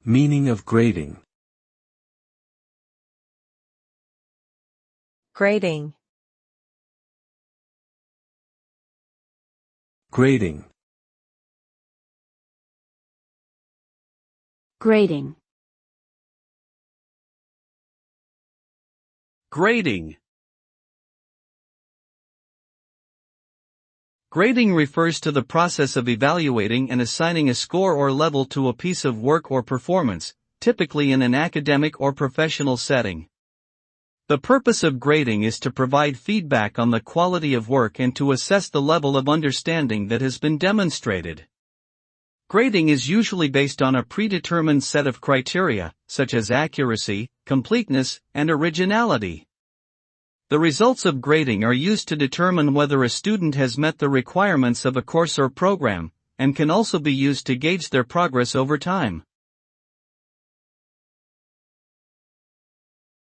Meaning of grading. Grading. Grading. Grading. Grading. Grading refers to the process of evaluating and assigning a score or level to a piece of work or performance, typically in an academic or professional setting. The purpose of grading is to provide feedback on the quality of work and to assess the level of understanding that has been demonstrated. Grading is usually based on a predetermined set of criteria, such as accuracy, completeness, and originality. The results of grading are used to determine whether a student has met the requirements of a course or program, and can also be used to gauge their progress over time.